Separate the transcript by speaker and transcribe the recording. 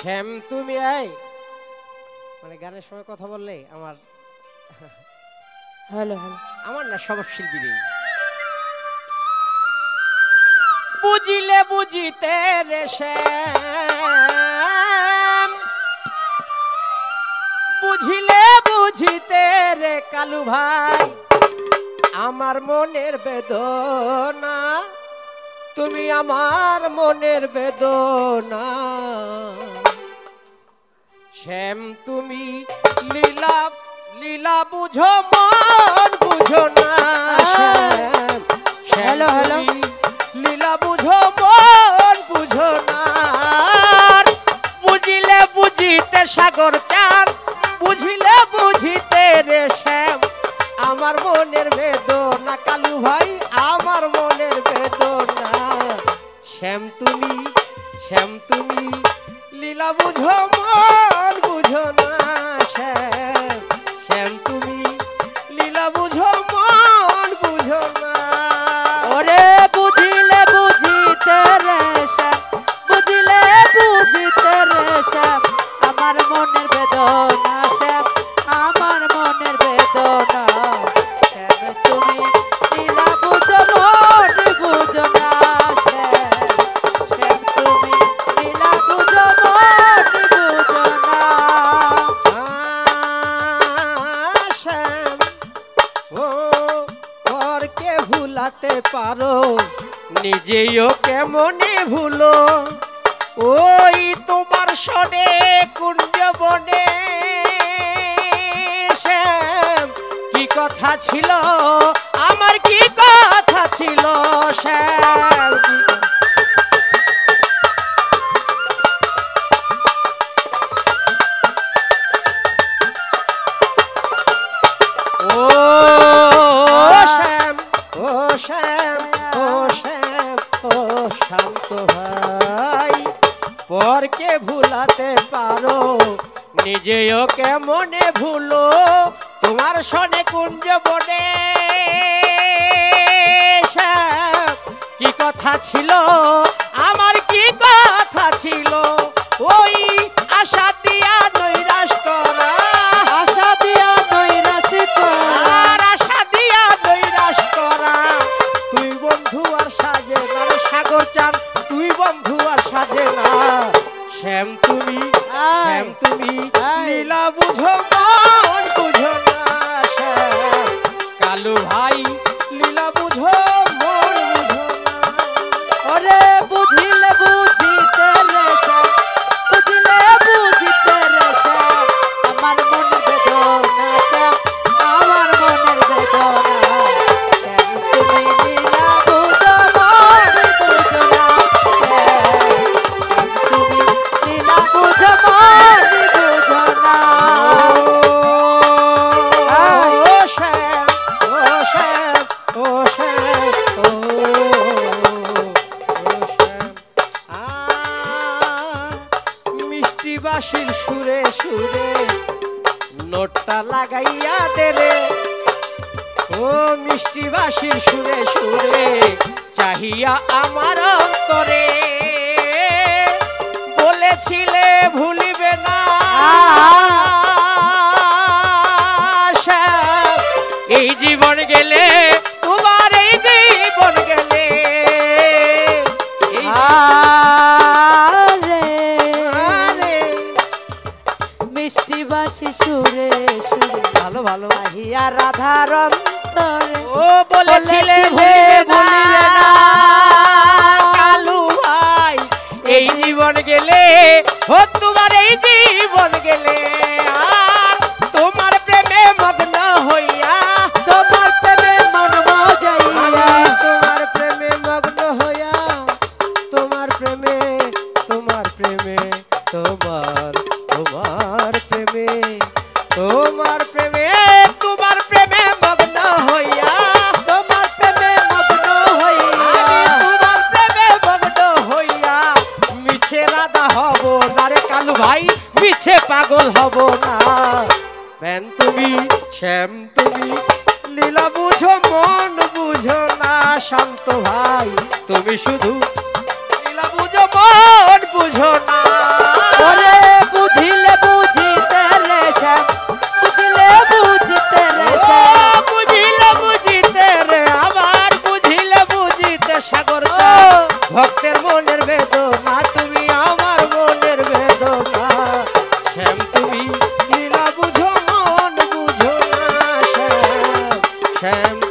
Speaker 1: শ্যাম তুমি আই মানে গানের সময় কথা বললে আমার
Speaker 2: হ্যালো হ্যালো
Speaker 1: আমার না স্বভাব শিল্পী নেই। বুঝিলে বুঝিতে রে শ্যাম, বুঝিলে বুঝিতে রে কালু ভাই আমার মনের বেদনা, তুমি আমার মনের বেদনা। শ্যাম তুমি লীলা লীলা বুঝো মন বুঝো না।
Speaker 2: হ্যালো হ্যালো
Speaker 1: লীলা বুঝো মন বুঝো না। বুঝিলে বুঝিতে সাগর চান, বুঝিলে বুঝিতে রে শ্যাম আমার মনের বেদনা, কালু ভাই আমার মনের বেদনা। শ্যাম তুমি লীলা বুঝো মন বুঝো না। শ্যাম শ্যাম তুমি লীলা বুঝো মন বুঝো না।
Speaker 2: ওরে বুঝিলে বুঝিতে রে শ্যাম, বুঝিলে বুঝিতে রে শ্যাম আমার মনের বেদনা, শ্যাম আমার মনের বেদনা। শ্যাম তুমি লীলা বুঝো মন বুঝো না। শ্যাম শ্যাম তুমি লীলা বুঝো মন বুঝো না।
Speaker 1: শ্যাম ও পরকে ভুলাতে পারো, নিজেও কেমনে ভুলো। ওই তোমার সনে কুঞ্জ বনে শ্যাম কি কথা ছিল, আমার কি কথা ছিল। শ্যাম ও শ্যাম ও শ্যাম ও শ্যাম ও শান্ত ভাই পরকে ভুলাতে পারো, নিজেও কেমনে ভুলো। তোমার সনে কুঞ্জ বনে শ্যাম কি কথা ছিল, আমার কি কথা ছিল। ওই আশা দিয়া নৈরাশ করা,
Speaker 2: আশা দিয়া নৈরাশ করা,
Speaker 1: আর আশা দিয়া নৈরাশ করা। তুই বন্ধু আর সাজে না রে সাগর চান, তুই বন্ধু আর সাজে না। শ্যাম তুমি লীলা বুঝো মন বুঝো না। শ্যাম কালু ভাই লীলা বুঝো মন বুঝো না।
Speaker 2: ওরে বুঝিলে বুঝিতে রে শ্যাম, বুঝিলে বুঝিতে রে শ্যাম আমার মনের বেদনা, শ্যাম আমার মনের বেদনা। শ্যাম তুমি লীলা বুঝো মন বুঝো না। শ্যাম তুমি লীলা বুঝো মন বুঝো না।
Speaker 1: মিষ্টি বাঁশির সুরে সুরে নোটটা লাগাইয়া দে রে। ও মিষ্টি বাঁশির সুরে সুরে চাহিয়া আমার অন্তরে, বলেছিলে ভুলিবে না। শ্যাম এই জীবন গেলে তোমার এই জীবন গেলে
Speaker 2: আরে
Speaker 1: আরে
Speaker 2: মিষ্টি বাসি সুরে সুরে
Speaker 1: ভালো ভালো
Speaker 2: আহিয়া রাধার অন্তরে,
Speaker 1: ও বলেছিলে ভুলিবে না। কালু ভাই এই জীবন গেলে ও তোমার এই জীবন গেলে, আর তোমার প্রেমে মগ্ন হইয়া,
Speaker 2: তোমার প্রেমে মন মজাইয়া,
Speaker 1: তোমার প্রেমে মগ্ন হইয়া, তোমার প্রেমে তোমার প্রেমে তোমার তোমার প্রেমে তোমার প্রেমে তোমার প্রেমে মগ্ন হইয়া,
Speaker 2: তোমার প্রেমে মগ্ন হইয়া,
Speaker 1: তোমার প্রেমে মগ্ন হইয়া মিছে রাধা হব না রে কালু ভাই, মিছে পাগল হব না। প্যান তুমি শ্যাম তুমি লীলা বুঝো মন বুঝো না। শান্ত ভাই তুমি শুধু লীলা বুঝো মন বুঝো না।
Speaker 2: ওরে
Speaker 1: শ্যাম